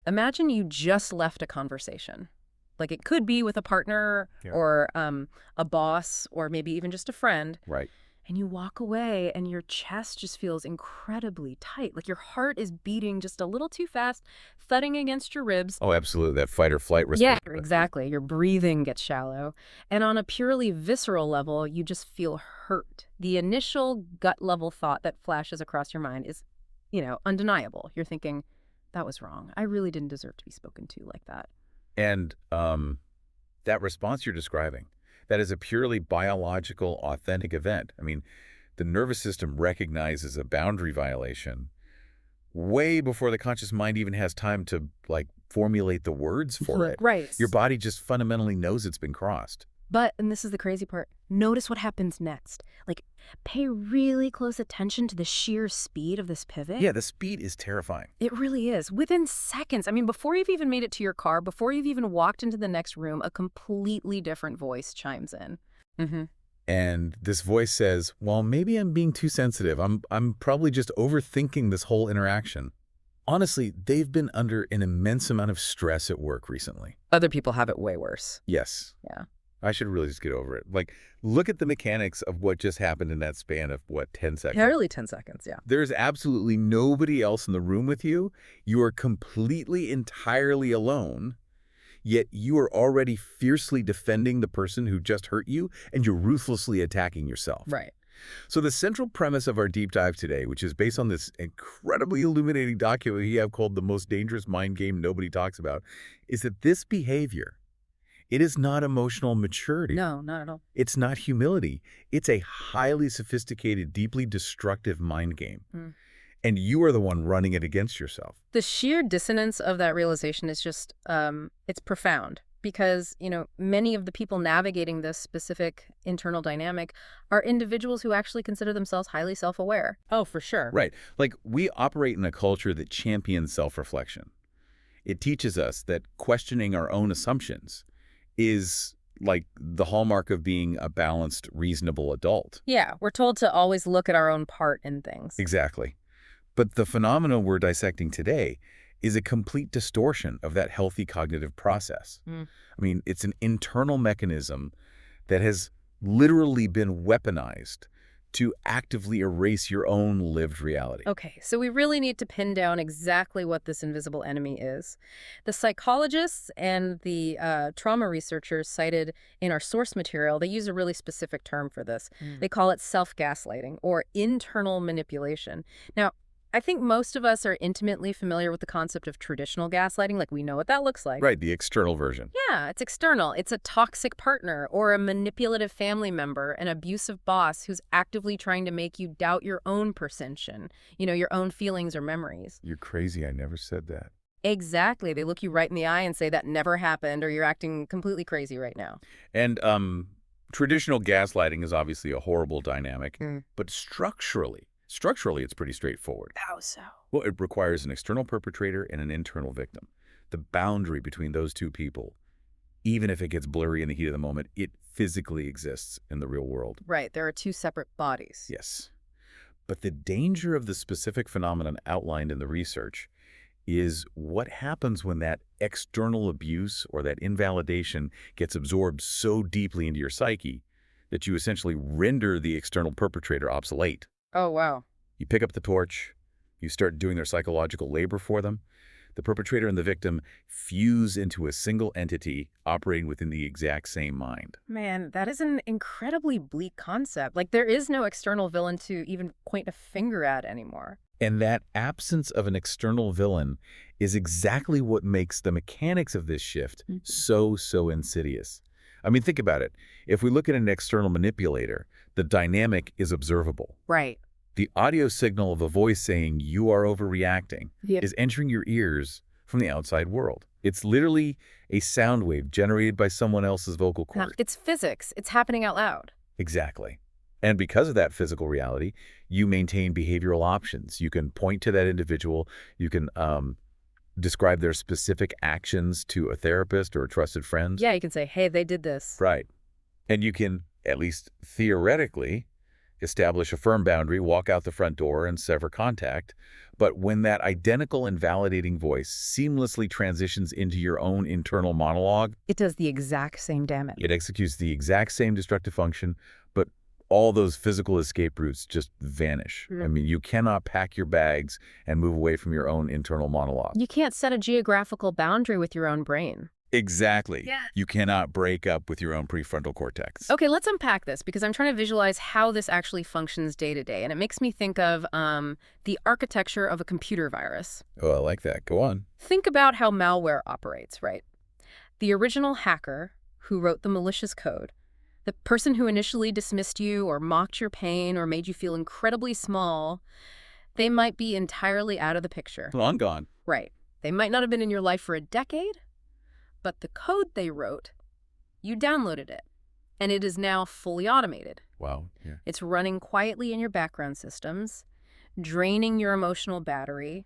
Imagine you just left a conversation. Like it could be with a partner Yeah. or a boss or maybe even just a friend. Right. And you walk away and your chest just feels incredibly tight. Like your heart is beating just a little too fast, thudding against your ribs. Oh, absolutely. That fight or flight Yeah, response. exactly. Your breathing gets shallow. And on a purely visceral level, you just feel hurt. The initial gut level thought that flashes across your mind is, undeniable. You're thinking, that was wrong. I really didn't deserve to be spoken to like that. And that response you're describing, that is a purely biological, authentic event. I mean, the nervous system recognizes a boundary violation way before the conscious mind even has time to, like, formulate the words for it. Right. Your body just fundamentally knows it's been crossed. But, and this is the crazy part, notice what happens next. Like, pay really close attention to the sheer speed of this pivot. Yeah, the speed is terrifying. It really is. Within seconds, I mean, before you've even made it to your car, before you've even walked into the next room, a completely different voice chimes in. Mm-hmm. And this voice says, well, maybe I'm being too sensitive. I'm probably just overthinking this whole interaction. Honestly, they've been under an immense amount of stress at work recently. Other people have it way worse. Yes. Yeah. I should really just get over it. Like, look at the mechanics of what just happened in that span of, 10 seconds? Barely 10 seconds, yeah. There's absolutely nobody else in the room with you. You are completely, entirely alone, yet you are already fiercely defending the person who just hurt you, and you're ruthlessly attacking yourself. Right. So the central premise of our deep dive today, which is based on this incredibly illuminating document we have called The Most Dangerous Mind Game Nobody Talks About, is that this behavior, it is not emotional maturity. No, not at all. It's not humility. It's a highly sophisticated, deeply destructive mind game. Mm. And you are the one running it against yourself. The sheer dissonance of that realization is just, it's profound. Because, many of the people navigating this specific internal dynamic are individuals who actually consider themselves highly self-aware. Oh, for sure. Right. Like, we operate in a culture that champions self-reflection. It teaches us that questioning our own assumptions is like the hallmark of being a balanced, reasonable adult. Yeah, we're told to always look at our own part in things. Exactly. But the phenomena we're dissecting today is a complete distortion of that healthy cognitive process. I mean, it's an internal mechanism that has literally been weaponized to actively erase your own lived reality. Okay, so we really need to pin down exactly what this invisible enemy is. The psychologists and the trauma researchers cited in our source material, they use a really specific term for this. They call it self-gaslighting or internal manipulation. Now, I think most of us are intimately familiar with the concept of traditional gaslighting, like we know what that looks like. Right, the external version. Yeah, it's external. It's a toxic partner or a manipulative family member, an abusive boss who's actively trying to make you doubt your own perception, your own feelings or memories. You're crazy, I never said that. Exactly. They look you right in the eye and say that never happened or you're acting completely crazy right now. And traditional gaslighting is obviously a horrible dynamic, but structurally, it's pretty straightforward. How so? Well, it requires an external perpetrator and an internal victim. The boundary between those two people, even if it gets blurry in the heat of the moment, it physically exists in the real world. Right. There are two separate bodies. Yes. But the danger of the specific phenomenon outlined in the research is what happens when that external abuse or that invalidation gets absorbed so deeply into your psyche that you essentially render the external perpetrator obsolete. Oh, wow. You pick up the torch, you start doing their psychological labor for them. The perpetrator and the victim fuse into a single entity operating within the exact same mind. Man, that is an incredibly bleak concept. Like, there is no external villain to even point a finger at anymore. And that absence of an external villain is exactly what makes the mechanics of this shift so insidious. I mean, think about it. If we look at an external manipulator, the dynamic is observable. Right. The audio signal of a voice saying you are overreacting Yep. is entering your ears from the outside world. It's literally a sound wave generated by someone else's vocal cord. It's physics. It's happening out loud. Exactly. And because of that physical reality, you maintain behavioral options. You can point to that individual. You can describe their specific actions to a therapist or a trusted friend. Yeah, you can say, hey, they did this. Right. And you can, at least theoretically, establish a firm boundary, walk out the front door, and sever contact. But when that identical and validating voice seamlessly transitions into your own internal monologue, It does the exact same damage. it executes the exact same destructive function, but all those physical escape routes just vanish. I mean, you cannot pack your bags and move away from your own internal monologue. You can't set a geographical boundary with your own brain. Exactly. Yeah. You cannot break up with your own prefrontal cortex. Okay, let's unpack this because I'm trying to visualize how this actually functions day to day. And it makes me think of the architecture of a computer virus. Oh, I like that. Go on. Think about how malware operates, right? The original hacker who wrote the malicious code, the person who initially dismissed you or mocked your pain or made you feel incredibly small, they might be entirely out of the picture. Long gone. Right. They might not have been in your life for a decade, but the code they wrote, you downloaded it, and it is now fully automated. Wow. Yeah. It's running quietly in your background systems, draining your emotional battery,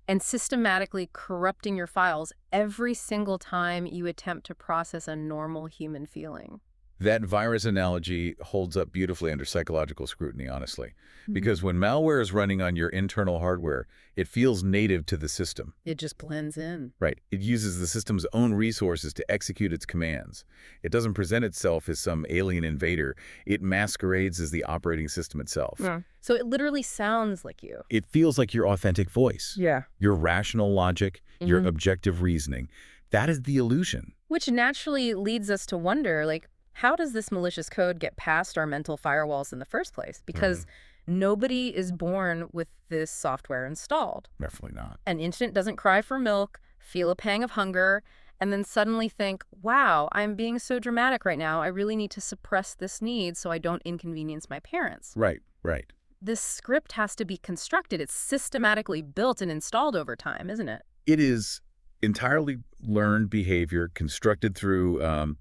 and systematically corrupting your files every single time you attempt to process a normal human feeling. That virus analogy holds up beautifully under psychological scrutiny, honestly. Because when malware is running on your internal hardware, it feels native to the system. It just blends in. Right. It uses the system's own resources to execute its commands. It doesn't present itself as some alien invader. It masquerades as the operating system itself. Yeah. So it literally sounds like you. It feels like your authentic voice. Yeah. Your rational logic, your objective reasoning. That is the illusion. Which naturally leads us to wonder, like, how does this malicious code get past our mental firewalls in the first place? Because nobody is born with this software installed. Definitely not. An infant doesn't cry for milk, feel a pang of hunger, and then suddenly think, wow, I'm being so dramatic right now. I really need to suppress this need so I don't inconvenience my parents. Right, right. This script has to be constructed. It's systematically built and installed over time, isn't it? It is entirely learned behavior constructed through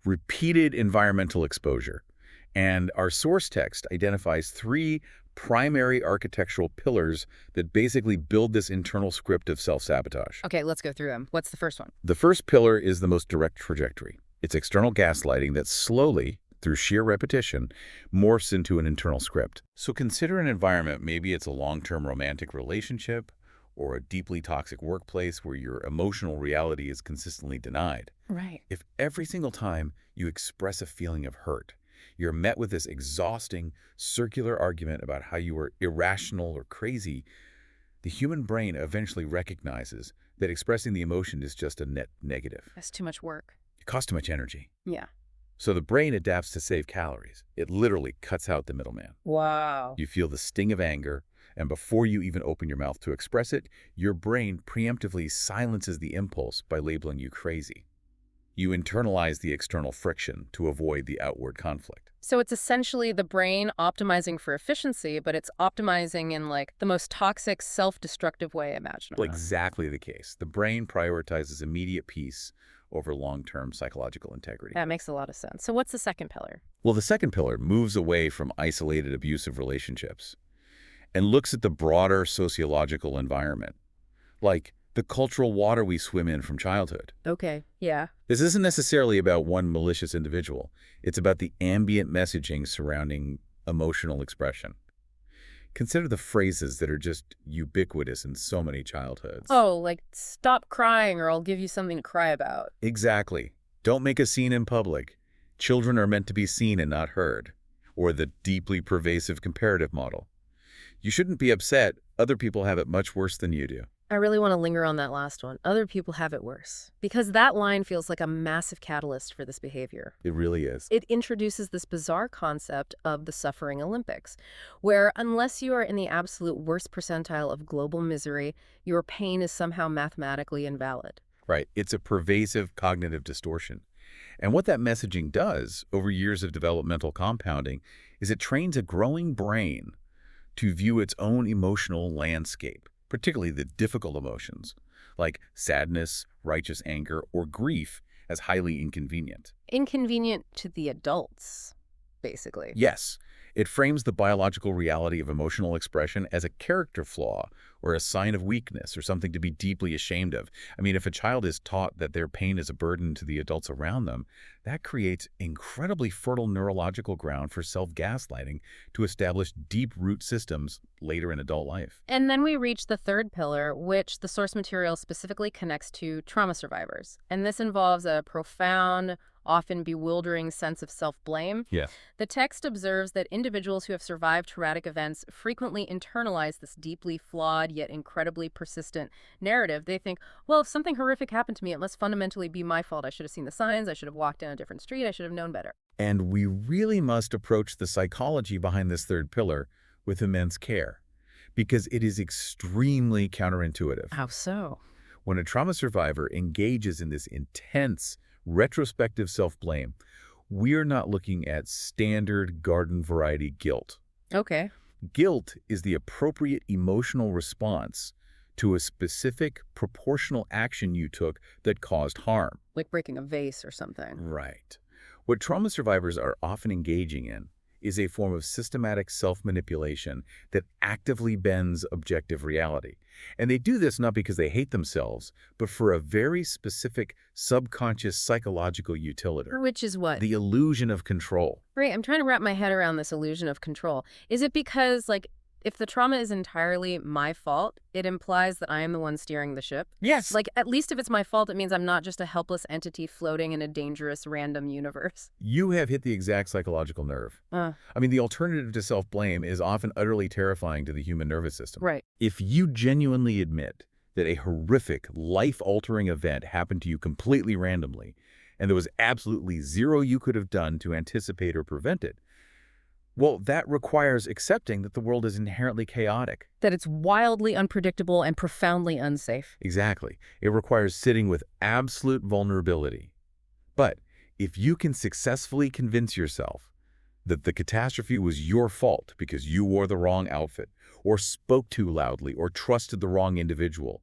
repeated environmental exposure. And our source text identifies 3 primary architectural pillars that basically build this internal script of self-sabotage. Okay, let's go through them. What's the first one? The first pillar is the most direct trajectory. It's external gaslighting that slowly, through sheer repetition, morphs into an internal script. So consider an environment, maybe it's a long-term romantic relationship or a deeply toxic workplace where your emotional reality is consistently denied. Right. If every single time you express a feeling of hurt, you're met with this exhausting, circular argument about how you are irrational or crazy, the human brain eventually recognizes that expressing the emotion is just a net negative. That's too much work. It costs too much energy. Yeah. So the brain adapts to save calories. It literally cuts out the middleman. Wow. You feel the sting of anger, and before you even open your mouth to express it, your brain preemptively silences the impulse by labeling you crazy. You internalize the external friction to avoid the outward conflict. So it's essentially the brain optimizing for efficiency, but it's optimizing in like the most toxic, self-destructive way imaginable. Exactly the case. The brain prioritizes immediate peace over long-term psychological integrity. That makes a lot of sense. So what's the second pillar? Well, the second pillar moves away from isolated abusive relationships and looks at the broader sociological environment, like the cultural water we swim in from childhood. Okay. Yeah. This isn't necessarily about one malicious individual. It's about the ambient messaging surrounding emotional expression. Consider the phrases that are just ubiquitous in so many childhoods. Oh, like stop crying or I'll give you something to cry about. Exactly. Don't make a scene in public. Children are meant to be seen and not heard. Or the deeply pervasive comparative model. You shouldn't be upset. Other people have it much worse than you do. I really want to linger on that last one. Other people have it worse. Because that line feels like a massive catalyst for this behavior. It really is. It introduces this bizarre concept of the suffering Olympics, where unless you are in the absolute worst percentile of global misery, your pain is somehow mathematically invalid. Right. It's a pervasive cognitive distortion. And what that messaging does over years of developmental compounding is it trains a growing brain to view its own emotional landscape, particularly the difficult emotions, like sadness, righteous anger, or grief, as highly inconvenient. Inconvenient to the adults, basically. Yes, It frames the biological reality of emotional expression as a character flaw or a sign of weakness or something to be deeply ashamed of. I mean, if a child is taught that their pain is a burden to the adults around them, that creates incredibly fertile neurological ground for self-gaslighting to establish deep root systems later in adult life. And then we reach the third pillar, which the source material specifically connects to trauma survivors. And this involves a profound, often bewildering sense of self-blame. Yeah. The text observes that individuals who have survived traumatic events frequently internalize this deeply flawed yet incredibly persistent narrative. They think, well, if something horrific happened to me, it must fundamentally be my fault. I should have seen the signs. I should have walked down a different street. I should have known better. And we really must approach the psychology behind this third pillar with immense care, because it is extremely counterintuitive. How so? When a trauma survivor engages in this intense, retrospective self-blame, we're not looking at standard garden variety guilt. Okay. Guilt is the appropriate emotional response to a specific proportional action you took that caused harm. Like breaking a vase or something. Right. What trauma survivors are often engaging in is a form of systematic self-manipulation that actively bends objective reality. And they do this not because they hate themselves, but for a very specific subconscious psychological utility. Which is what? The illusion of control. Right, I'm trying to wrap my head around this illusion of control. Is it because, like, if the trauma is entirely my fault, it implies that I am the one steering the ship? Yes. Like, at least if it's my fault, it means I'm not just a helpless entity floating in a dangerous random universe. You have hit the exact psychological nerve. I mean, the alternative to self-blame is often utterly terrifying to the human nervous system. Right. If you genuinely admit that a horrific, life-altering event happened to you completely randomly, and there was absolutely zero you could have done to anticipate or prevent it, well, that requires accepting that the world is inherently chaotic. That it's wildly unpredictable and profoundly unsafe. Exactly. It requires sitting with absolute vulnerability. But if you can successfully convince yourself that the catastrophe was your fault because you wore the wrong outfit, or spoke too loudly, or trusted the wrong individual,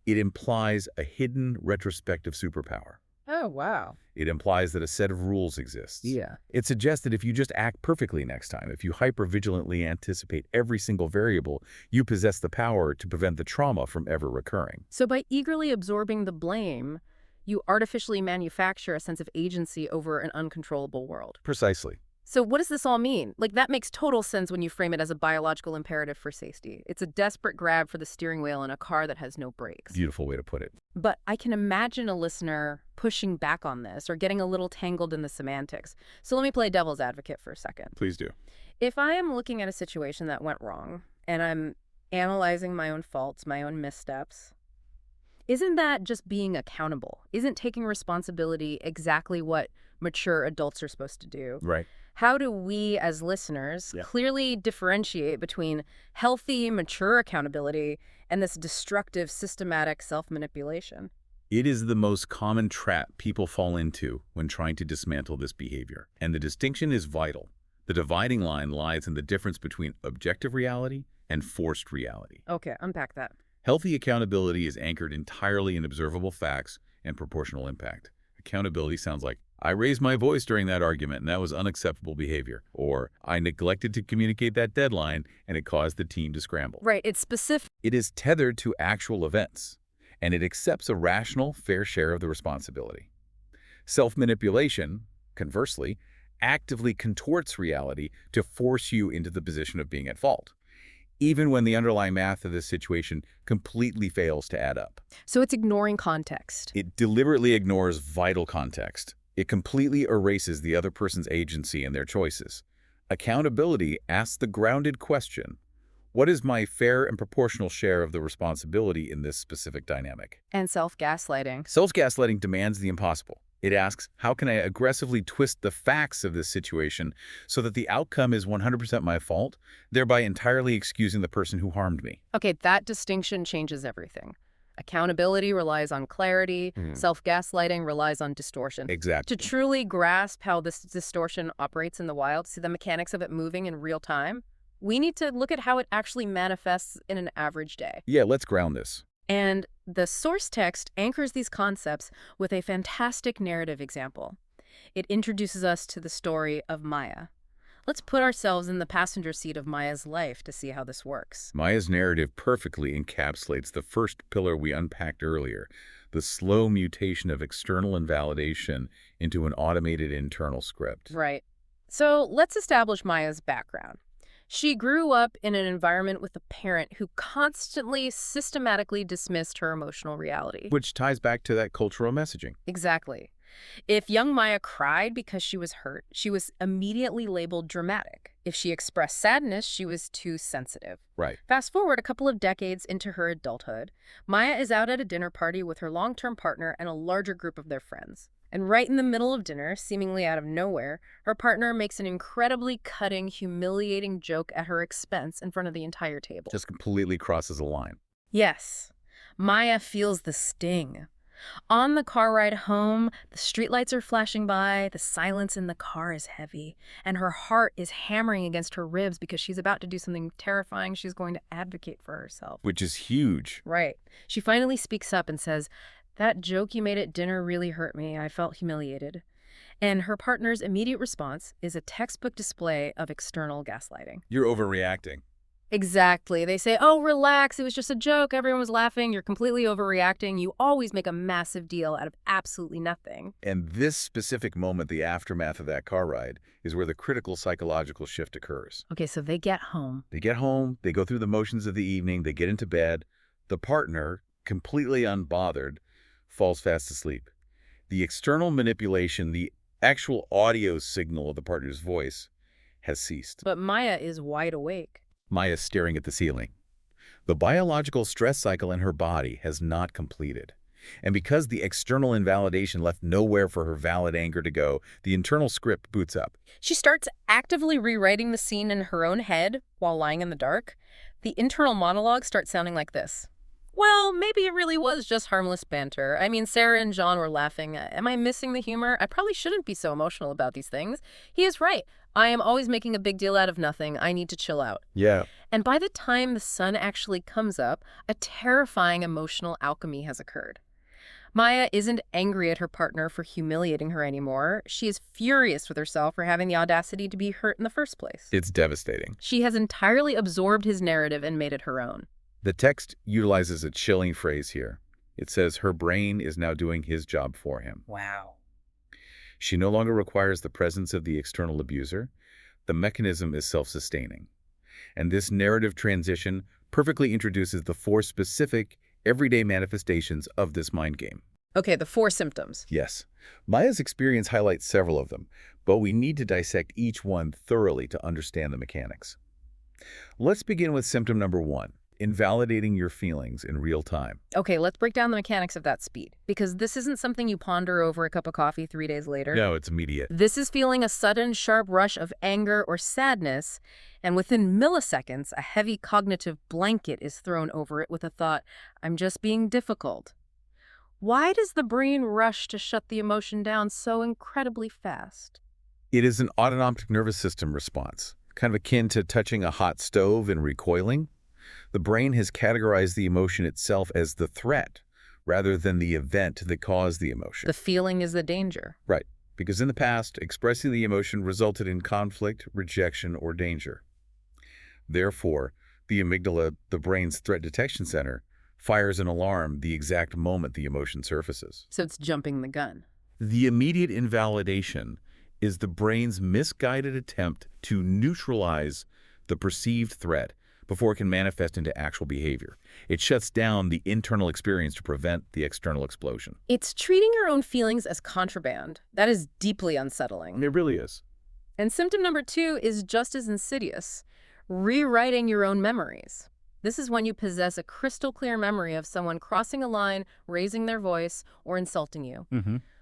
it implies a hidden retrospective superpower. Oh, wow. It implies that a set of rules exists. Yeah. It suggests that if you just act perfectly next time, if you hyper-vigilantly anticipate every single variable, you possess the power to prevent the trauma from ever recurring. So by eagerly absorbing the blame, you artificially manufacture a sense of agency over an uncontrollable world. Precisely. So what does this all mean? Like, that makes total sense when you frame it as a biological imperative for safety. It's a desperate grab for the steering wheel in a car that has no brakes. Beautiful way to put it. But I can imagine a listener pushing back on this or getting a little tangled in the semantics. So let me play devil's advocate for a second. Please do. If I am looking at a situation that went wrong and I'm analyzing my own faults, my own missteps, isn't that just being accountable? Isn't taking responsibility exactly what mature adults are supposed to do? Right. How do we as listeners clearly differentiate between healthy, mature accountability and this destructive, systematic self-manipulation? It is the most common trap people fall into when trying to dismantle this behavior. And the distinction is vital. The dividing line lies in the difference between objective reality and forced reality. Okay, unpack that. Healthy accountability is anchored entirely in observable facts and proportional impact. Accountability sounds like, I raised my voice during that argument and that was unacceptable behavior. Or, I neglected to communicate that deadline and it caused the team to scramble. Right, it's specific. It is tethered to actual events, and it accepts a rational, fair share of the responsibility. Self-manipulation, conversely, actively contorts reality to force you into the position of being at fault, even when the underlying math of this situation completely fails to add up. So it's ignoring context. It deliberately ignores vital context. It completely erases the other person's agency and their choices. Accountability asks the grounded question, what is my fair and proportional share of the responsibility in this specific dynamic? And self-gaslighting. Self-gaslighting demands the impossible. It asks, how can I aggressively twist the facts of this situation so that the outcome is 100% my fault, thereby entirely excusing the person who harmed me? Okay, that distinction changes everything. Accountability relies on clarity. Self-gaslighting relies on distortion. Exactly. To truly grasp how this distortion operates in the wild, see the mechanics of it moving in real time, we need to look at how it actually manifests in an average day. Yeah, let's ground this. And the source text anchors these concepts with a fantastic narrative example. It introduces us to the story of Maya. Let's put ourselves in the passenger seat of Maya's life to see how this works. Maya's narrative perfectly encapsulates the first pillar we unpacked earlier, the slow mutation of external invalidation into an automated internal script. Right. So let's establish Maya's background. She grew up in an environment with a parent who constantly, systematically dismissed her emotional reality. Which ties back to that cultural messaging. Exactly. If young Maya cried because she was hurt, she was immediately labeled dramatic. If she expressed sadness, she was too sensitive. Right. Fast forward a couple of decades into her adulthood, Maya is out at a dinner party with her long-term partner and a larger group of their friends. And right in the middle of dinner, seemingly out of nowhere, her partner makes an incredibly cutting, humiliating joke at her expense in front of the entire table. Just completely crosses a line. Yes, Maya feels the sting. On the car ride home, the streetlights are flashing by, the silence in the car is heavy, and her heart is hammering against her ribs because she's about to do something terrifying. She's going to advocate for herself. Which is huge. Right. She finally speaks up and says, "That joke you made at dinner really hurt me. I felt humiliated." And her partner's immediate response is a textbook display of external gaslighting. You're overreacting. Exactly. They say, "Oh, relax. It was just a joke. Everyone was laughing. You're completely overreacting. You always make a massive deal out of absolutely nothing." And this specific moment, the aftermath of that car ride, is where the critical psychological shift occurs. Okay, so they get home. They get home, they go through the motions of the evening, they get into bed. The partner, completely unbothered, falls fast asleep. The external manipulation, the actual audio signal of the partner's voice, has ceased. But Maya is wide awake. Maya's staring at the ceiling. The biological stress cycle in her body has not completed. And because the external invalidation left nowhere for her valid anger to go, the internal script boots up. She starts actively rewriting the scene in her own head while lying in the dark. The internal monologue starts sounding like this. "Well, maybe it really was just harmless banter. I mean, Sarah and John were laughing. Am I missing the humor? I probably shouldn't be so emotional about these things. He is right. I am always making a big deal out of nothing. I need to chill out." Yeah. And by the time the sun actually comes up, a terrifying emotional alchemy has occurred. Maya isn't angry at her partner for humiliating her anymore. She is furious with herself for having the audacity to be hurt in the first place. It's devastating. She has entirely absorbed his narrative and made it her own. The text utilizes a chilling phrase here. It says her brain is now doing his job for him. Wow. She no longer requires the presence of the external abuser. The mechanism is self-sustaining. And this narrative transition perfectly introduces the four specific, everyday manifestations of this mind game. Okay, the 4 symptoms. Yes, Maya's experience highlights several of them, but we need to dissect each one thoroughly to understand the mechanics. Let's begin with symptom number 1, invalidating your feelings in real time. Okay, let's break down the mechanics of that speed, because this isn't something you ponder over a cup of coffee 3 days later. No, it's immediate. This is feeling a sudden, sharp rush of anger or sadness, and within milliseconds, a heavy cognitive blanket is thrown over it with a thought, "I'm just being difficult." Why does the brain rush to shut the emotion down so incredibly fast? It is an autonomic nervous system response, kind of akin to touching a hot stove and recoiling. The brain has categorized the emotion itself as the threat rather than the event that caused the emotion. The feeling is the danger. Right, because in the past, expressing the emotion resulted in conflict, rejection, or danger. Therefore, the amygdala, the brain's threat detection center, fires an alarm the exact moment the emotion surfaces. So it's jumping the gun. The immediate invalidation is the brain's misguided attempt to neutralize the perceived threat before it can manifest into actual behavior. It shuts down the internal experience to prevent the external explosion. It's treating your own feelings as contraband. That is deeply unsettling. It really is. And symptom number 2 is just as insidious, rewriting your own memories. This is when you possess a crystal clear memory of someone crossing a line, raising their voice, or insulting you.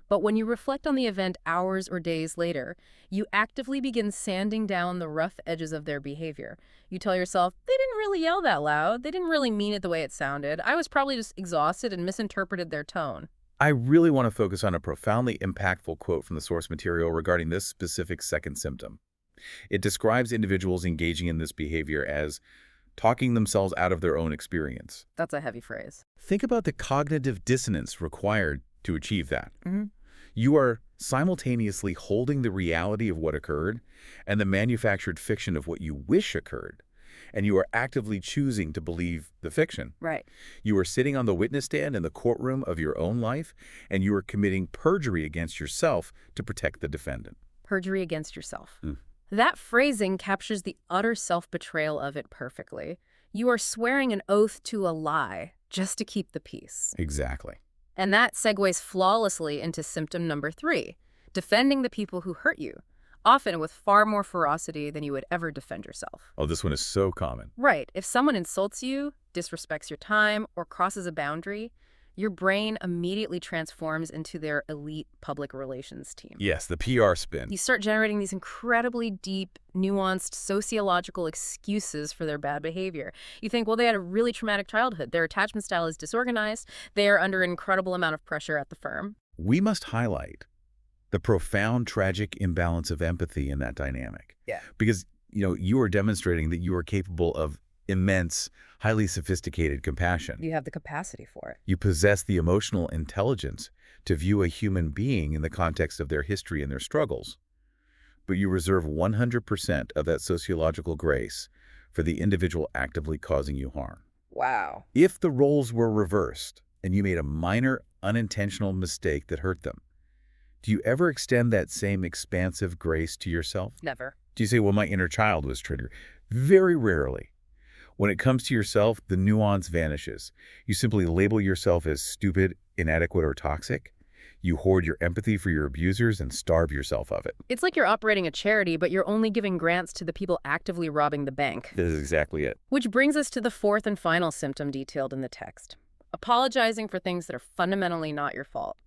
But when you reflect on the event hours or days later, you actively begin sanding down the rough edges of their behavior. You tell yourself, "They didn't really yell that loud. They didn't really mean it the way it sounded. I was probably just exhausted and misinterpreted their tone." I really want to focus on a profoundly impactful quote from the source material regarding this specific second symptom. It describes individuals engaging in this behavior as talking themselves out of their own experience. That's a heavy phrase. Think about the cognitive dissonance required to achieve that. You are simultaneously holding the reality of what occurred and the manufactured fiction of what you wish occurred. And you are actively choosing to believe the fiction. Right. You are sitting on the witness stand in the courtroom of your own life, and you are committing perjury against yourself to protect the defendant. Perjury against yourself. Mm. That phrasing captures the utter self-betrayal of it perfectly. You are swearing an oath to a lie just to keep the peace. Exactly. And that segues flawlessly into symptom number 3, defending the people who hurt you, often with far more ferocity than you would ever defend yourself. Oh, this one is so common. Right. If someone insults you, disrespects your time, or crosses a boundary, your brain immediately transforms into their elite public relations team. Yes, the PR spin. You start generating these incredibly deep, nuanced sociological excuses for their bad behavior. You think, well, they had a really traumatic childhood. Their attachment style is disorganized. They are under an incredible amount of pressure at the firm. We must highlight the profound, tragic imbalance of empathy in that dynamic. Yeah. Because, you are demonstrating that you are capable of immense, highly sophisticated compassion. You have the capacity for it. You possess the emotional intelligence to view a human being in the context of their history and their struggles. But you reserve 100% of that sociological grace for the individual actively causing you harm. Wow. If the roles were reversed and you made a minor, unintentional mistake that hurt them, do you ever extend that same expansive grace to yourself? Never. Do you say, well, my inner child was triggered? Very rarely. When it comes to yourself, the nuance vanishes. You simply label yourself as stupid, inadequate, or toxic. You hoard your empathy for your abusers and starve yourself of it. It's like you're operating a charity, but you're only giving grants to the people actively robbing the bank. This is exactly it. Which brings us to the 4th and final symptom detailed in the text. Apologizing for things that are fundamentally not your fault.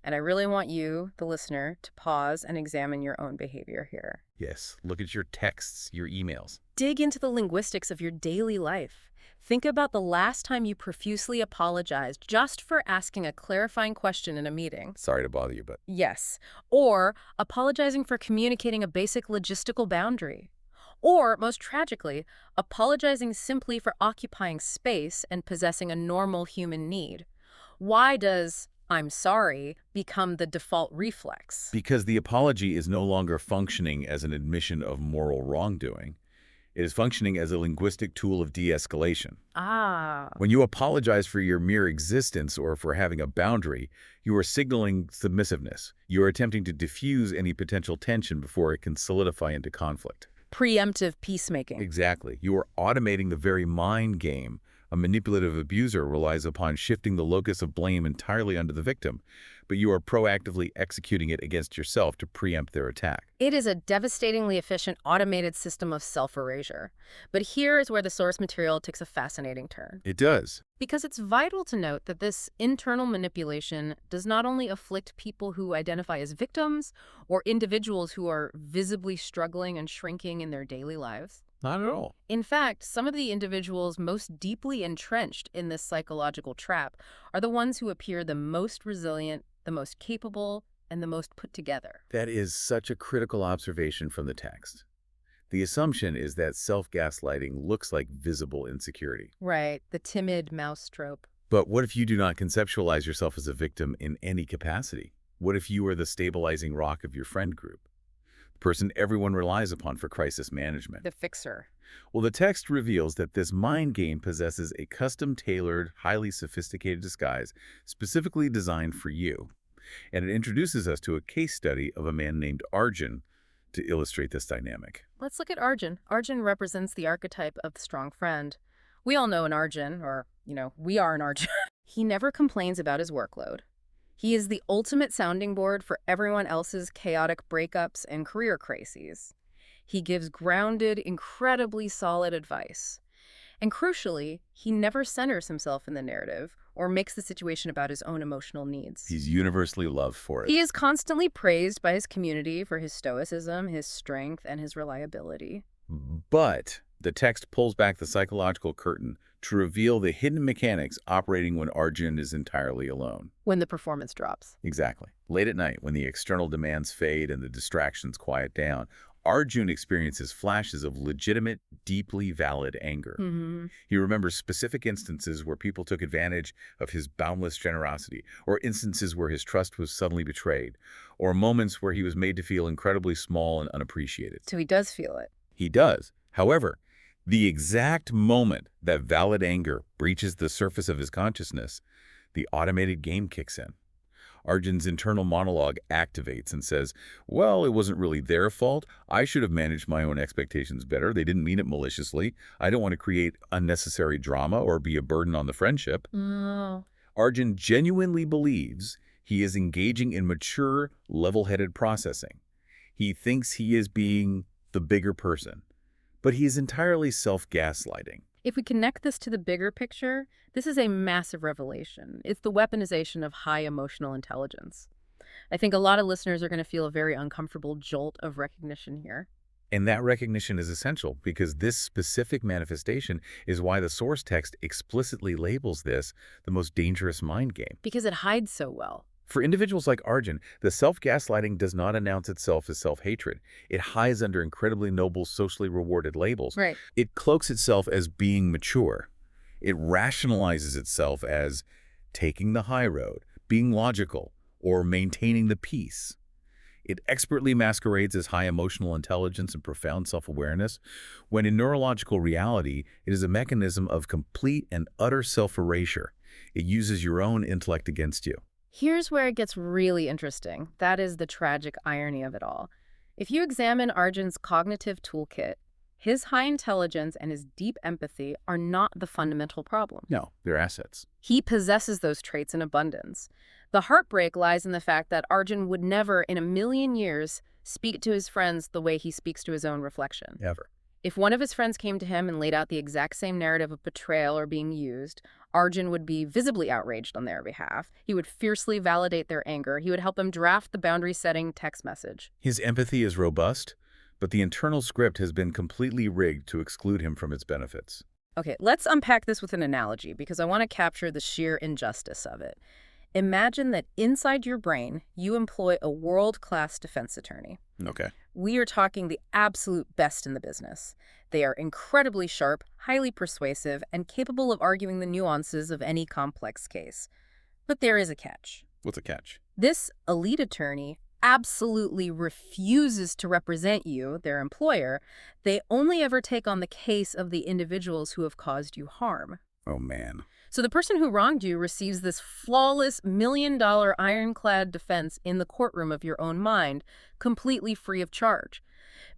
And I really want you, the listener, to pause and examine your own behavior here. Yes, look at your texts, your emails. Dig into the linguistics of your daily life. Think about the last time you profusely apologized just for asking a clarifying question in a meeting. Sorry to bother you, but... Yes. Or apologizing for communicating a basic logistical boundary. Or, most tragically, apologizing simply for occupying space and possessing a normal human need. Why does "I'm sorry" become the default reflex? Because the apology is no longer functioning as an admission of moral wrongdoing. It is functioning as a linguistic tool of de-escalation. Ah. When you apologize for your mere existence or for having a boundary, you are signaling submissiveness. You are attempting to diffuse any potential tension before it can solidify into conflict. Preemptive peacemaking. Exactly. You are automating the very mind game. A manipulative abuser relies upon shifting the locus of blame entirely onto the victim, but you are proactively executing it against yourself to preempt their attack. It is a devastatingly efficient automated system of self-erasure. But here is where the source material takes a fascinating turn. It does. Because it's vital to note that this internal manipulation does not only afflict people who identify as victims or individuals who are visibly struggling and shrinking in their daily lives. Not at all. In fact, some of the individuals most deeply entrenched in this psychological trap are the ones who appear the most resilient, the most capable, and the most put together. That is such a critical observation from the text. The assumption is that self-gaslighting looks like visible insecurity. Right, the timid mouse trope. But what if you do not conceptualize yourself as a victim in any capacity? What if you are the stabilizing rock of your friend group? The person everyone relies upon for crisis management. The fixer. Well, the text reveals that this mind game possesses a custom-tailored, highly sophisticated disguise specifically designed for you. And it introduces us to a case study of a man named Arjun to illustrate this dynamic. Let's look at Arjun. Arjun represents the archetype of the strong friend. We all know an Arjun, or, we are an Arjun. He never complains about his workload. He is the ultimate sounding board for everyone else's chaotic breakups and career crises. He gives grounded, incredibly solid advice. And crucially, he never centers himself in the narrative or makes the situation about his own emotional needs. He's universally loved for it. He is constantly praised by his community for his stoicism, his strength, and his reliability. But the text pulls back the psychological curtain to reveal the hidden mechanics operating when Arjun is entirely alone. When the performance drops. Exactly. Late at night, when the external demands fade and the distractions quiet down, Arjun experiences flashes of legitimate, deeply valid anger. He remembers specific instances where people took advantage of his boundless generosity, or instances where his trust was suddenly betrayed, or moments where he was made to feel incredibly small and unappreciated. So he does feel it. He does. However, the exact moment that valid anger breaches the surface of his consciousness, the automated game kicks in. Arjun's internal monologue activates and says, well, it wasn't really their fault. I should have managed my own expectations better. They didn't mean it maliciously. I don't want to create unnecessary drama or be a burden on the friendship. Oh. Arjun genuinely believes he is engaging in mature, level-headed processing. He thinks he is being the bigger person, but he is entirely self-gaslighting. If we connect this to the bigger picture, this is a massive revelation. It's the weaponization of high emotional intelligence. I think a lot of listeners are going to feel a very uncomfortable jolt of recognition here. And that recognition is essential because this specific manifestation is why the source text explicitly labels this the most dangerous mind game. Because it hides so well. For individuals like Arjun, the self-gaslighting does not announce itself as self-hatred. It hides under incredibly noble, socially rewarded labels. Right. It cloaks itself as being mature. It rationalizes itself as taking the high road, being logical, or maintaining the peace. It expertly masquerades as high emotional intelligence and profound self-awareness, when in neurological reality, it is a mechanism of complete and utter self-erasure. It uses your own intellect against you. Here's where it gets really interesting. That is the tragic irony of it all. If you examine Arjun's cognitive toolkit, his high intelligence and his deep empathy are not the fundamental problem. No, they're assets. He possesses those traits in abundance. The heartbreak lies in the fact that Arjun would never in a million years speak to his friends the way he speaks to his own reflection. Ever. If one of his friends came to him and laid out the exact same narrative of betrayal or being used, Arjun would be visibly outraged on their behalf. He would fiercely validate their anger. He would help them draft the boundary-setting text message. His empathy is robust, but the internal script has been completely rigged to exclude him from its benefits. Okay, let's unpack this with an analogy because I want to capture the sheer injustice of it. Imagine that inside your brain, you employ a world-class defense attorney. Okay. We are talking the absolute best in the business. They are incredibly sharp, highly persuasive, and capable of arguing the nuances of any complex case. But there is a catch. What's a catch? This elite attorney absolutely refuses to represent you, their employer. They only ever take on the case of the individuals who have caused you harm. Oh, man. So the person who wronged you receives this flawless $1-million ironclad defense in the courtroom of your own mind, completely free of charge.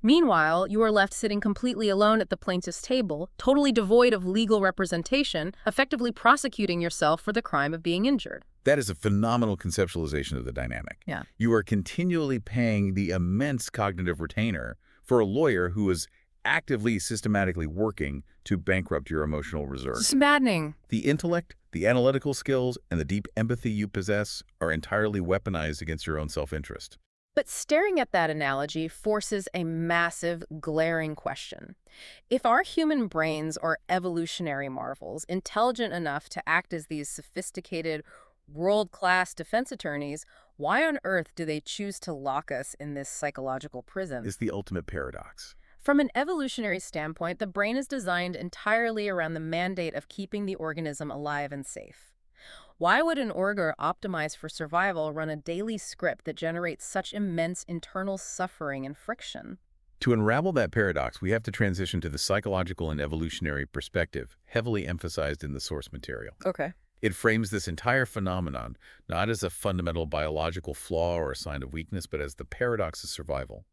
Meanwhile, you are left sitting completely alone at the plaintiff's table, totally devoid of legal representation, effectively prosecuting yourself for the crime of being injured. That is a phenomenal conceptualization of the dynamic. Yeah. You are continually paying the immense cognitive retainer for a lawyer who is actively, systematically working to bankrupt your emotional reserve. It's maddening. The intellect, the analytical skills, and the deep empathy you possess are entirely weaponized against your own self-interest. But staring at that analogy forces a massive, glaring question. If our human brains are evolutionary marvels, intelligent enough to act as these sophisticated, world-class defense attorneys, why on earth do they choose to lock us in this psychological prison? It's the ultimate paradox. From an evolutionary standpoint, the brain is designed entirely around the mandate of keeping the organism alive and safe. Why would an org optimized for survival run a daily script that generates such immense internal suffering and friction? To unravel that paradox, we have to transition to the psychological and evolutionary perspective, heavily emphasized in the source material. Okay. It frames this entire phenomenon not as a fundamental biological flaw or a sign of weakness, but as the paradox of survival.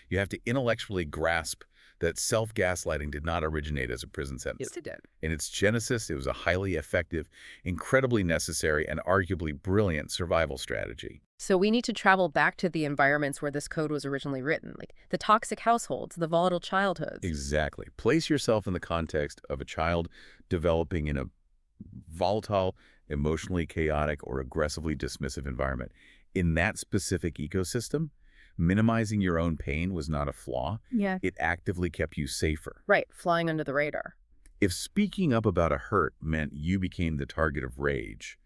You have to intellectually grasp that self-gaslighting did not originate as a prison sentence. Yes, it did. In its genesis, it was a highly effective, incredibly necessary, and arguably brilliant survival strategy. So we need to travel back to the environments where this code was originally written, like the toxic households, the volatile childhoods. Exactly. Place yourself in the context of a child developing in a volatile, emotionally chaotic, or aggressively dismissive environment. In that specific ecosystem, minimizing your own pain was not a flaw. Yeah. It actively kept you safer. Right, flying under the radar. If speaking up about a hurt meant you became the target of rage,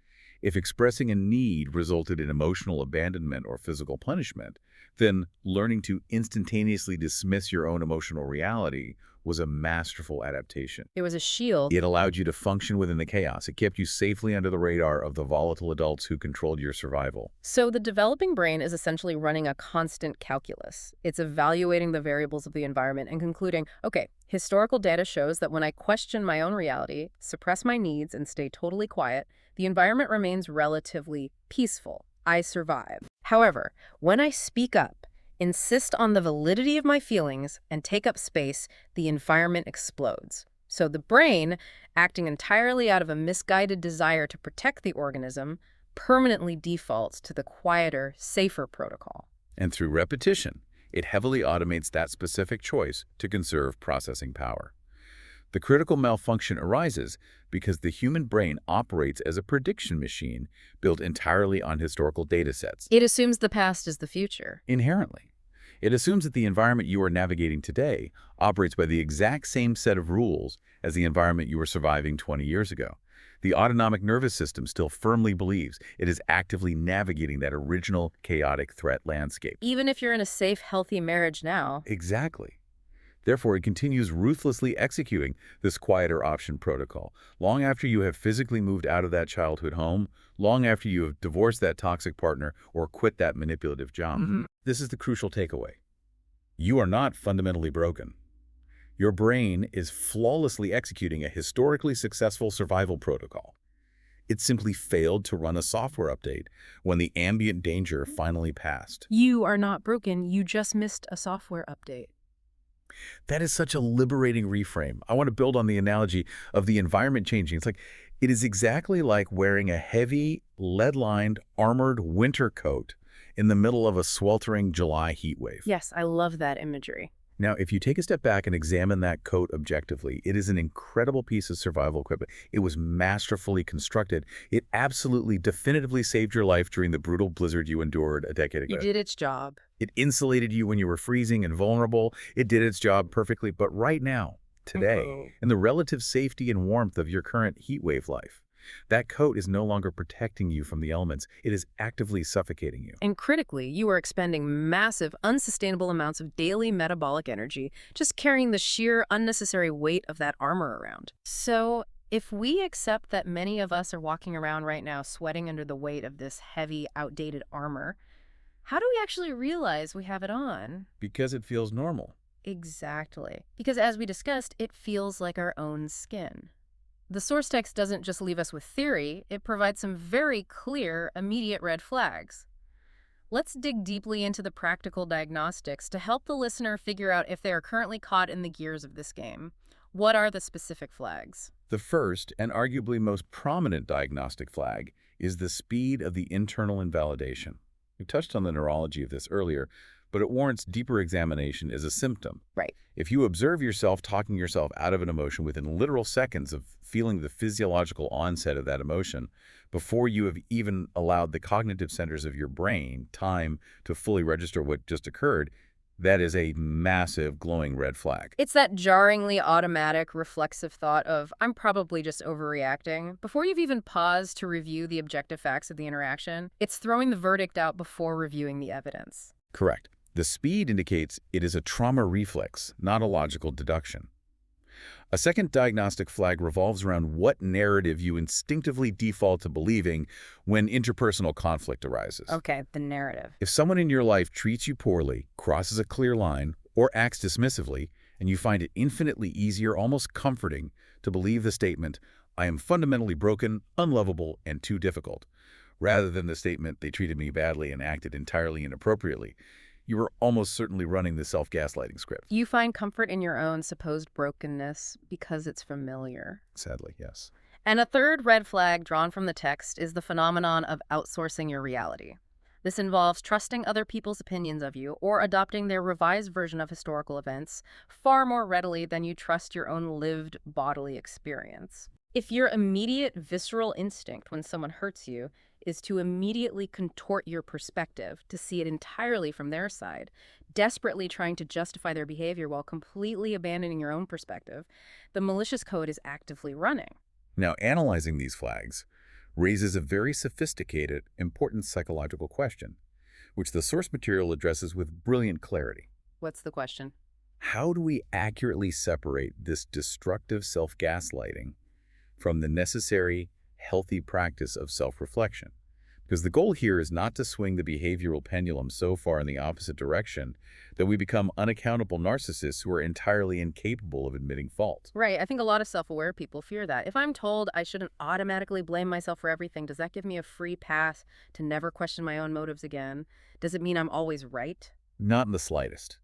If expressing a need resulted in emotional abandonment or physical punishment, then learning to instantaneously dismiss your own emotional reality was a masterful adaptation. It was a shield. It allowed you to function within the chaos. It kept you safely under the radar of the volatile adults who controlled your survival. So the developing brain is essentially running a constant calculus. It's evaluating the variables of the environment and concluding, okay, historical data shows that when I question my own reality, suppress my needs, and stay totally quiet, the environment remains relatively peaceful. I survive. However, when I speak up, insist on the validity of my feelings, and take up space, the environment explodes. So the brain, acting entirely out of a misguided desire to protect the organism, permanently defaults to the quieter, safer protocol. And through repetition, it heavily automates that specific choice to conserve processing power. The critical malfunction arises because the human brain operates as a prediction machine built entirely on historical data sets. It assumes the past is the future. Inherently. It assumes that the environment you are navigating today operates by the exact same set of rules as the environment you were surviving 20 years ago. The autonomic nervous system still firmly believes it is actively navigating that original chaotic threat landscape. Even if you're in a safe, healthy marriage now. Exactly. Therefore, it continues ruthlessly executing this quieter option protocol long after you have physically moved out of that childhood home, long after you have divorced that toxic partner or quit that manipulative job. This is the crucial takeaway. You are not fundamentally broken. Your brain is flawlessly executing a historically successful survival protocol. It simply failed to run a software update when the ambient danger finally passed. You are not broken. You just missed a software update. That is such a liberating reframe. I want to build on the analogy of the environment changing. It is exactly like wearing a heavy, lead-lined, armored winter coat in the middle of a sweltering July heat wave. Yes, I love that imagery. Now, if you take a step back and examine that coat objectively, it is an incredible piece of survival equipment. It was masterfully constructed. It absolutely, definitively saved your life during the brutal blizzard you endured a decade ago. It did its job. It insulated you when you were freezing and vulnerable. It did its job perfectly. But right now, today, in the relative safety and warmth of your current heat wave life, that coat is no longer protecting you from the elements. It is actively suffocating you. And critically, you are expending massive, unsustainable amounts of daily metabolic energy just carrying the sheer, unnecessary weight of that armor around. So, if we accept that many of us are walking around right now sweating under the weight of this heavy, outdated armor, how do we actually realize we have it on? Because it feels normal. Exactly. Because as we discussed, it feels like our own skin. The source text doesn't just leave us with theory, it provides some very clear, immediate red flags. Let's dig deeply into the practical diagnostics to help the listener figure out if they are currently caught in the gears of this game. What are the specific flags? The first, and arguably most prominent diagnostic flag, is the speed of the internal invalidation. We touched on the neurology of this earlier, but it warrants deeper examination as a symptom. Right. If you observe yourself talking yourself out of an emotion within literal seconds of feeling the physiological onset of that emotion, before you have even allowed the cognitive centers of your brain time to fully register what just occurred, that is a massive glowing red flag. It's that jarringly automatic, reflexive thought of, I'm probably just overreacting. Before you've even paused to review the objective facts of the interaction, it's throwing the verdict out before reviewing the evidence. Correct. The speed indicates it is a trauma reflex, not a logical deduction. A second diagnostic flag revolves around what narrative you instinctively default to believing when interpersonal conflict arises. Okay, the narrative. If someone in your life treats you poorly, crosses a clear line, or acts dismissively, and you find it infinitely easier, almost comforting, to believe the statement, I am fundamentally broken, unlovable, and too difficult, rather than the statement, they treated me badly and acted entirely inappropriately, you are almost certainly running the self-gaslighting script. You find comfort in your own supposed brokenness because it's familiar. Sadly, yes. And a third red flag drawn from the text is the phenomenon of outsourcing your reality. This involves trusting other people's opinions of you or adopting their revised version of historical events far more readily than you trust your own lived bodily experience. If your immediate visceral instinct when someone hurts you is to immediately contort your perspective, to see it entirely from their side, desperately trying to justify their behavior while completely abandoning your own perspective, the malicious code is actively running. Now, analyzing these flags raises a very sophisticated, important psychological question, which the source material addresses with brilliant clarity. What's the question? How do we accurately separate this destructive self-gaslighting from the necessary, healthy practice of self-reflection? Because the goal here is not to swing the behavioral pendulum so far in the opposite direction that we become unaccountable narcissists who are entirely incapable of admitting fault. Right. I think a lot of self-aware people fear that. If I'm told I shouldn't automatically blame myself for everything, does that give me a free pass to never question my own motives again? Does it mean I'm always right? Not in the slightest.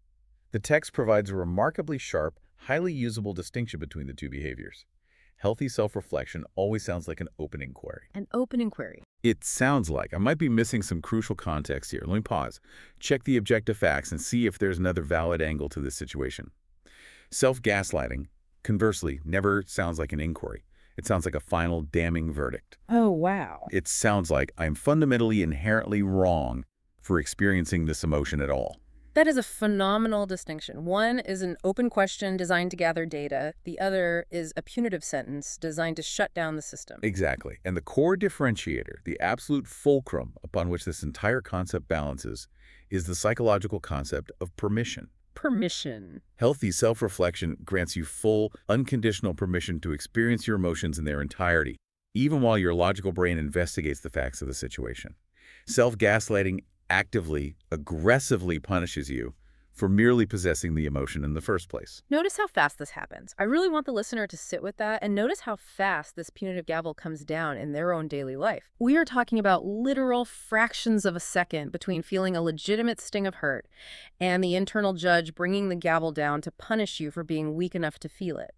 The text provides a remarkably sharp, highly usable distinction between the two behaviors. Healthy self-reflection always sounds like an open inquiry. An open inquiry. It sounds like I might be missing some crucial context here. Let me pause, check the objective facts, and see if there's another valid angle to this situation. Self-gaslighting, conversely, never sounds like an inquiry. It sounds like a final damning verdict. Oh, wow. It sounds like I'm fundamentally inherently wrong for experiencing this emotion at all. That is a phenomenal distinction. One is an open question designed to gather data. The other is a punitive sentence designed to shut down the system. Exactly. And the core differentiator, the absolute fulcrum upon which this entire concept balances, is the psychological concept of permission. Permission. Healthy self-reflection grants you full, unconditional permission to experience your emotions in their entirety, even while your logical brain investigates the facts of the situation. Self-gaslighting actively, aggressively punishes you for merely possessing the emotion in the first place. Notice how fast this happens. I really want the listener to sit with that and notice how fast this punitive gavel comes down in their own daily life. We are talking about literal fractions of a second between feeling a legitimate sting of hurt and the internal judge bringing the gavel down to punish you for being weak enough to feel it.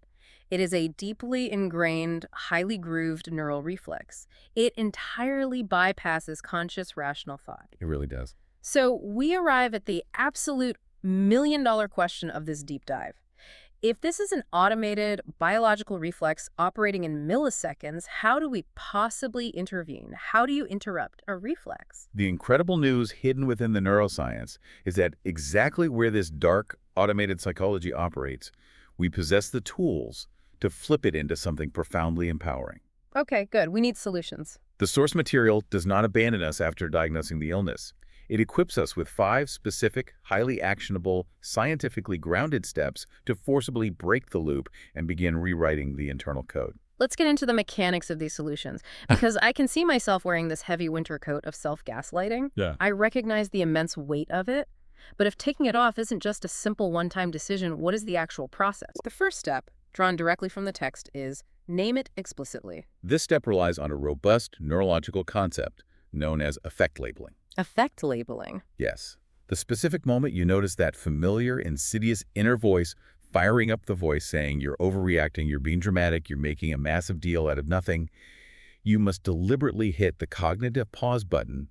It is a deeply ingrained, highly grooved neural reflex. It entirely bypasses conscious, rational thought. It really does. So we arrive at the absolute million-dollar question of this deep dive. If this is an automated biological reflex operating in milliseconds, how do we possibly intervene? How do you interrupt a reflex? The incredible news hidden within the neuroscience is that exactly where this dark, automated psychology operates, we possess the tools to flip it into something profoundly empowering. Okay, good. We need solutions. The source material does not abandon us after diagnosing the illness. It equips us with 5 specific, highly actionable, scientifically grounded steps to forcibly break the loop and begin rewriting the internal code. Let's get into the mechanics of these solutions, because I can see myself wearing this heavy winter coat of self-gaslighting. Yeah. I recognize the immense weight of it, but if taking it off isn't just a simple one-time decision, what is the actual process? The first step, drawn directly from the text, is name it explicitly. This step relies on a robust neurological concept known as affect labeling. Affect labeling. Yes. The specific moment you notice that familiar, insidious inner voice firing up the voice saying you're overreacting, you're being dramatic, you're making a massive deal out of nothing, you must deliberately hit the cognitive pause button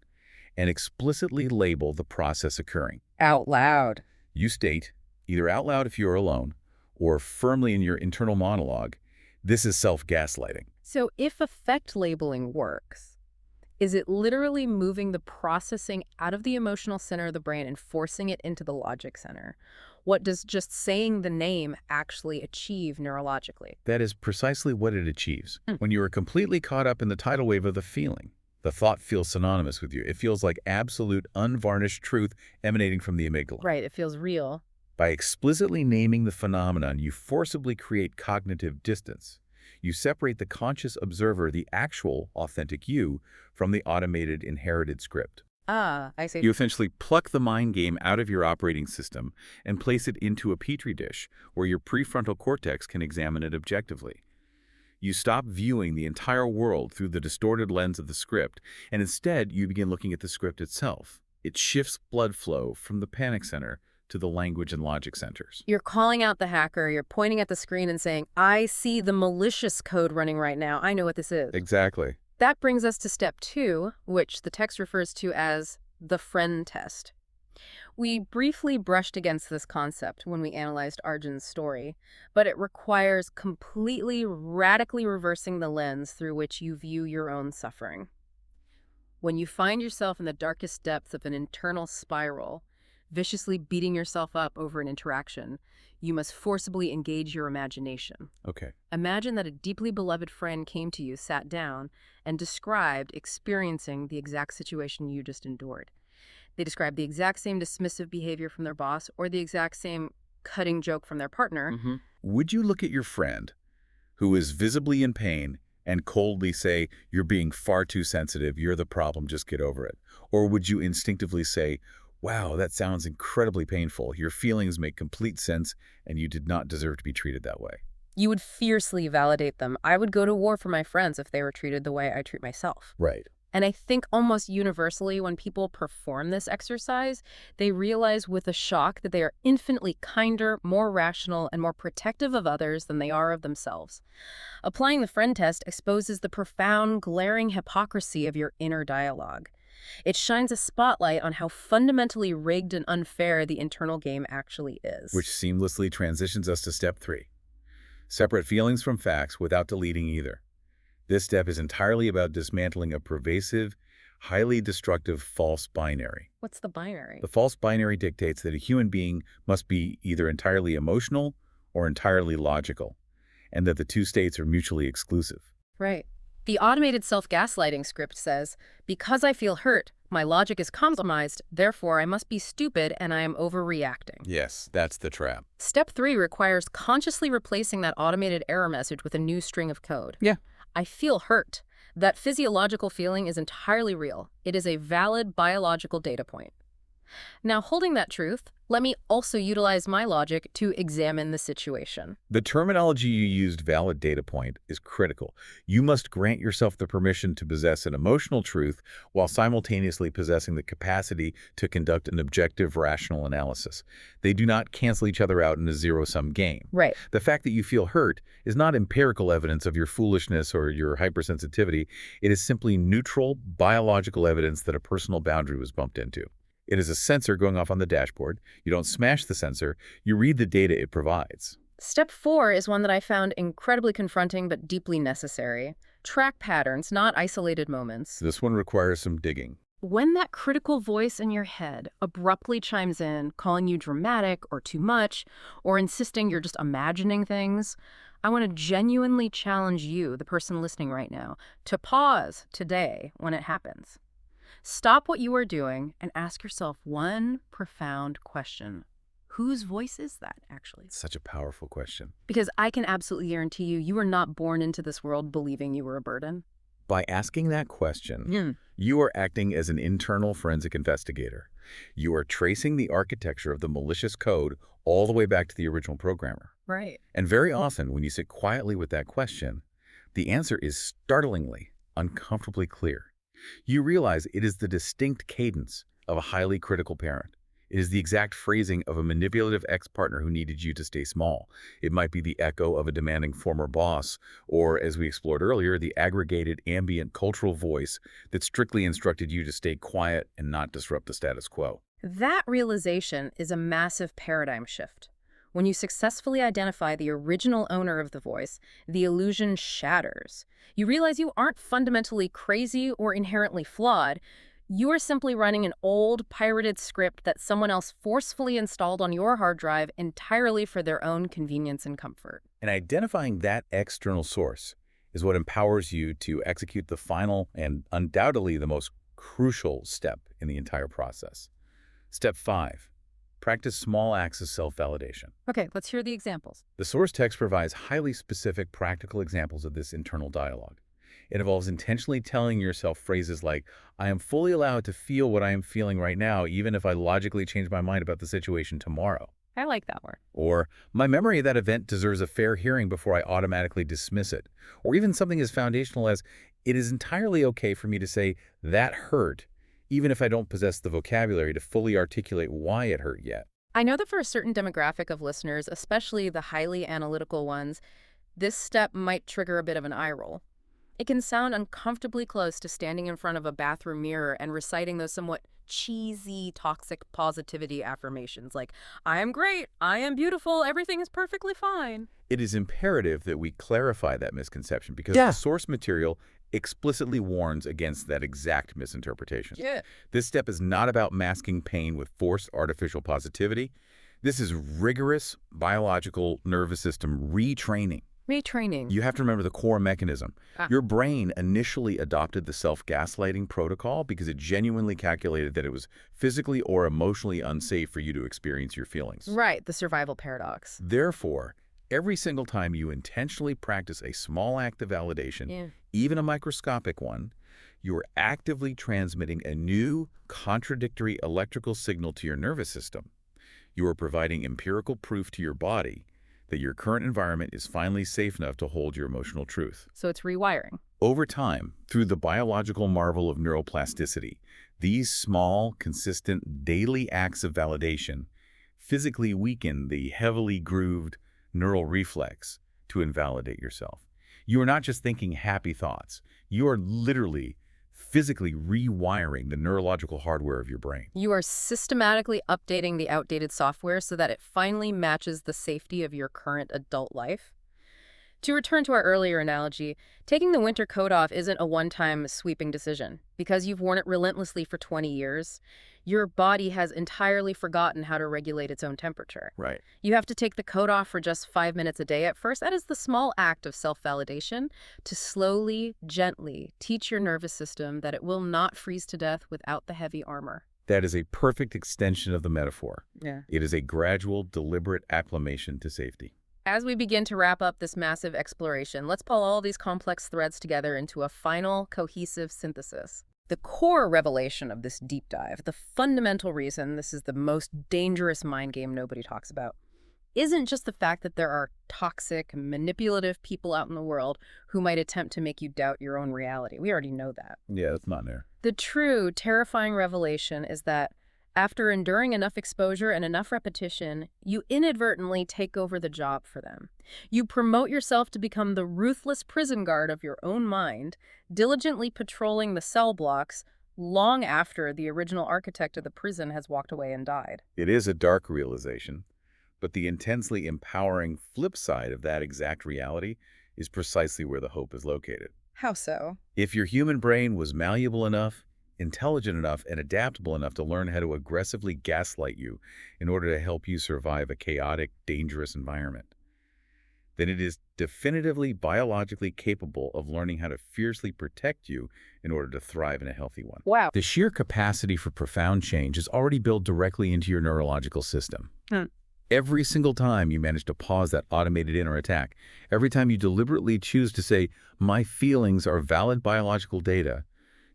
and explicitly label the process occurring. Out loud. You state, either out loud if you're alone, or firmly in your internal monologue, this is self-gaslighting. So if affect labeling works, is it literally moving the processing out of the emotional center of the brain and forcing it into the logic center? What does just saying the name actually achieve neurologically? That is precisely what it achieves. When you are completely caught up in the tidal wave of the feeling, the thought feels synonymous with you. It feels like absolute, unvarnished truth emanating from the amygdala. Right, it feels real. By explicitly naming the phenomenon, you forcibly create cognitive distance. You separate the conscious observer, the actual, authentic you, from the automated, inherited script. Ah, I see. You essentially pluck the mind game out of your operating system and place it into a petri dish where your prefrontal cortex can examine it objectively. You stop viewing the entire world through the distorted lens of the script, and instead you begin looking at the script itself. It shifts blood flow from the panic center to the language and logic centers. You're calling out the hacker, you're pointing at the screen and saying, I see the malicious code running right now. I know what this is. Exactly. That brings us to step 2, which the text refers to as the friend test. We briefly brushed against this concept when we analyzed Arjun's story, but it requires completely, radically reversing the lens through which you view your own suffering. When you find yourself in the darkest depths of an internal spiral, viciously beating yourself up over an interaction. You must forcibly engage your imagination. Okay. Imagine that a deeply beloved friend came to you, sat down, and described experiencing the exact situation you just endured. They described the exact same dismissive behavior from their boss or the exact same cutting joke from their partner. Would you look at your friend, who is visibly in pain, and coldly say, "You're being far too sensitive, you're the problem, just get over it"? Or would you instinctively say, "Wow, that sounds incredibly painful. Your feelings make complete sense, and you did not deserve to be treated that way"? You would fiercely validate them. I would go to war for my friends if they were treated the way I treat myself. Right. And I think almost universally when people perform this exercise, they realize with a shock that they are infinitely kinder, more rational, and more protective of others than they are of themselves. Applying the friend test exposes the profound, glaring hypocrisy of your inner dialogue. It shines a spotlight on how fundamentally rigged and unfair the internal game actually is. Which seamlessly transitions us to step 3. Separate feelings from facts without deleting either. This step is entirely about dismantling a pervasive, highly destructive false binary. What's the binary? The false binary dictates that a human being must be either entirely emotional or entirely logical, and that the two states are mutually exclusive. Right. The automated self-gaslighting script says, because I feel hurt, my logic is compromised, therefore I must be stupid and I am overreacting. Yes, that's the trap. Step 3 requires consciously replacing that automated error message with a new string of code. Yeah. I feel hurt. That physiological feeling is entirely real. It is a valid biological data point. Now, holding that truth, let me also utilize my logic to examine the situation. The terminology you used, valid data point, is critical. You must grant yourself the permission to possess an emotional truth while simultaneously possessing the capacity to conduct an objective, rational analysis. They do not cancel each other out in a zero-sum game. Right. The fact that you feel hurt is not empirical evidence of your foolishness or your hypersensitivity. It is simply neutral, biological evidence that a personal boundary was bumped into. It is a sensor going off on the dashboard. You don't smash the sensor. You read the data it provides. Step 4 is one that I found incredibly confronting but deeply necessary. Track patterns, not isolated moments. This one requires some digging. When that critical voice in your head abruptly chimes in, calling you dramatic or too much, or insisting you're just imagining things, I want to genuinely challenge you, the person listening right now, to pause today when it happens. Stop what you are doing and ask yourself one profound question. Whose voice is that, actually? Such a powerful question. Because I can absolutely guarantee you, you were not born into this world believing you were a burden. By asking that question, you are acting as an internal forensic investigator. You are tracing the architecture of the malicious code all the way back to the original programmer. Right. And very often, when you sit quietly with that question, the answer is startlingly, uncomfortably clear. You realize it is the distinct cadence of a highly critical parent. It is the exact phrasing of a manipulative ex-partner who needed you to stay small. It might be the echo of a demanding former boss, or, as we explored earlier, the aggregated ambient cultural voice that strictly instructed you to stay quiet and not disrupt the status quo. That realization is a massive paradigm shift. When you successfully identify the original owner of the voice, the illusion shatters. You realize you aren't fundamentally crazy or inherently flawed. You are simply running an old, pirated script that someone else forcefully installed on your hard drive entirely for their own convenience and comfort. And identifying that external source is what empowers you to execute the final and undoubtedly the most crucial step in the entire process. Step 5. Practice small acts of self-validation. Okay, let's hear the examples. The source text provides highly specific, practical examples of this internal dialogue. It involves intentionally telling yourself phrases like, I am fully allowed to feel what I am feeling right now, even if I logically change my mind about the situation tomorrow. I like that word. Or, my memory of that event deserves a fair hearing before I automatically dismiss it. Or even something as foundational as, it is entirely okay for me to say, that hurt, even if I don't possess the vocabulary to fully articulate why it hurt yet. I know that for a certain demographic of listeners, especially the highly analytical ones, this step might trigger a bit of an eye roll. It can sound uncomfortably close to standing in front of a bathroom mirror and reciting those somewhat cheesy, toxic positivity affirmations like, I am great, I am beautiful, everything is perfectly fine. It is imperative that we clarify that misconception because the source material explicitly warns against that exact misinterpretation. Yeah. This step is not about masking pain with forced artificial positivity. This is rigorous biological nervous system retraining. Retraining. You have to remember the core mechanism. Ah. Your brain initially adopted the self-gaslighting protocol because it genuinely calculated that it was physically or emotionally unsafe for you to experience your feelings. Right, the survival paradox. Therefore, every single time you intentionally practice a small act of validation, Yeah. even a microscopic one, you are actively transmitting a new, contradictory electrical signal to your nervous system. You are providing empirical proof to your body that your current environment is finally safe enough to hold your emotional truth. So it's rewiring. Over time, through the biological marvel of neuroplasticity, these small, consistent, daily acts of validation physically weaken the heavily grooved neural reflex to invalidate yourself. You are not just thinking happy thoughts. You are literally, physically rewiring the neurological hardware of your brain. You are systematically updating the outdated software so that it finally matches the safety of your current adult life. To return to our earlier analogy, taking the winter coat off isn't a one-time sweeping decision. Because you've worn it relentlessly for 20 years, your body has entirely forgotten how to regulate its own temperature. Right. You have to take the coat off for just 5 minutes a day at first. That is the small act of self-validation to slowly, gently teach your nervous system that it will not freeze to death without the heavy armor. That is a perfect extension of the metaphor. Yeah. It is a gradual, deliberate acclimation to safety. As we begin to wrap up this massive exploration, let's pull all these complex threads together into a final, cohesive synthesis. The core revelation of this deep dive, the fundamental reason this is the most dangerous mind game nobody talks about, isn't just the fact that there are toxic, manipulative people out in the world who might attempt to make you doubt your own reality. We already know that. Yeah, that's not there. The true, terrifying revelation is that after enduring enough exposure and enough repetition, you inadvertently take over the job for them. You promote yourself to become the ruthless prison guard of your own mind, diligently patrolling the cell blocks long after the original architect of the prison has walked away and died. It is a dark realization, but the intensely empowering flip side of that exact reality is precisely where the hope is located. How so? If your human brain was malleable enough, intelligent enough, and adaptable enough to learn how to aggressively gaslight you in order to help you survive a chaotic, dangerous environment, then it is definitively biologically capable of learning how to fiercely protect you in order to thrive in a healthy one. Wow. The sheer capacity for profound change is already built directly into your neurological system. Every single time you manage to pause that automated inner attack, every time you deliberately choose to say, my feelings are valid biological data,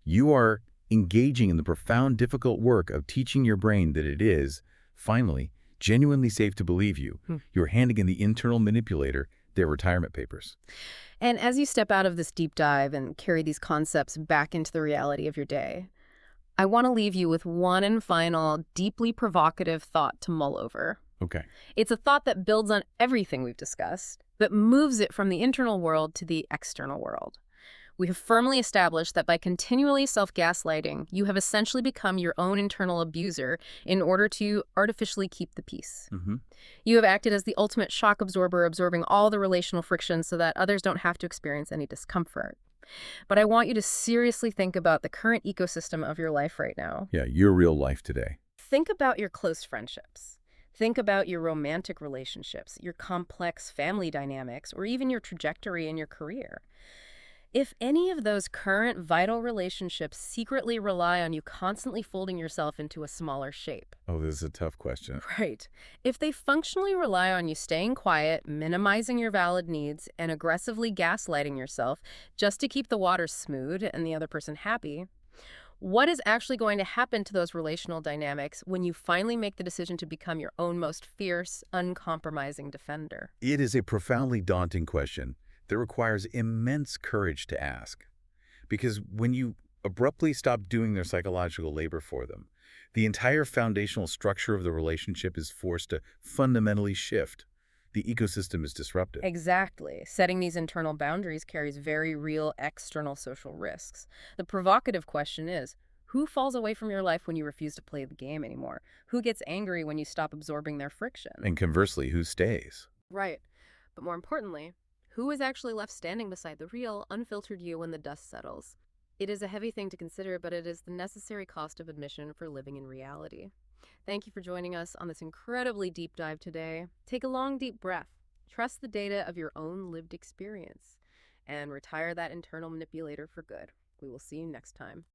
you are engaging in the profound, difficult work of teaching your brain that it is, finally, genuinely safe to believe you. You're handing in the internal manipulator their retirement papers. And as you step out of this deep dive and carry these concepts back into the reality of your day, I want to leave you with one and final, deeply provocative thought to mull over. Okay. It's a thought that builds on everything we've discussed, but moves it from the internal world to the external world. We have firmly established that by continually self-gaslighting, you have essentially become your own internal abuser in order to artificially keep the peace. You have acted as the ultimate shock absorber, absorbing all the relational friction so that others don't have to experience any discomfort. But I want you to seriously think about the current ecosystem of your life right now. Yeah, your real life today. Think about your close friendships. Think about your romantic relationships, your complex family dynamics, or even your trajectory in your career. If any of those current vital relationships secretly rely on you constantly folding yourself into a smaller shape. Oh, this is a tough question. Right. If they functionally rely on you staying quiet, minimizing your valid needs, and aggressively gaslighting yourself just to keep the water smooth and the other person happy, what is actually going to happen to those relational dynamics when you finally make the decision to become your own most fierce, uncompromising defender? It is a profoundly daunting question that requires immense courage to ask. Because when you abruptly stop doing their psychological labor for them, the entire foundational structure of the relationship is forced to fundamentally shift. The ecosystem is disrupted. Exactly. Setting these internal boundaries carries very real external social risks. The provocative question is, who falls away from your life when you refuse to play the game anymore? Who gets angry when you stop absorbing their friction? And conversely, who stays? Right. But more importantly, Who is actually left standing beside the real, unfiltered you when the dust settles? It is a heavy thing to consider, but it is the necessary cost of admission for living in reality. Thank you for joining us on this incredibly deep dive today. Take a long, deep breath. Trust the data of your own lived experience and retire that internal manipulator for good. We will see you next time.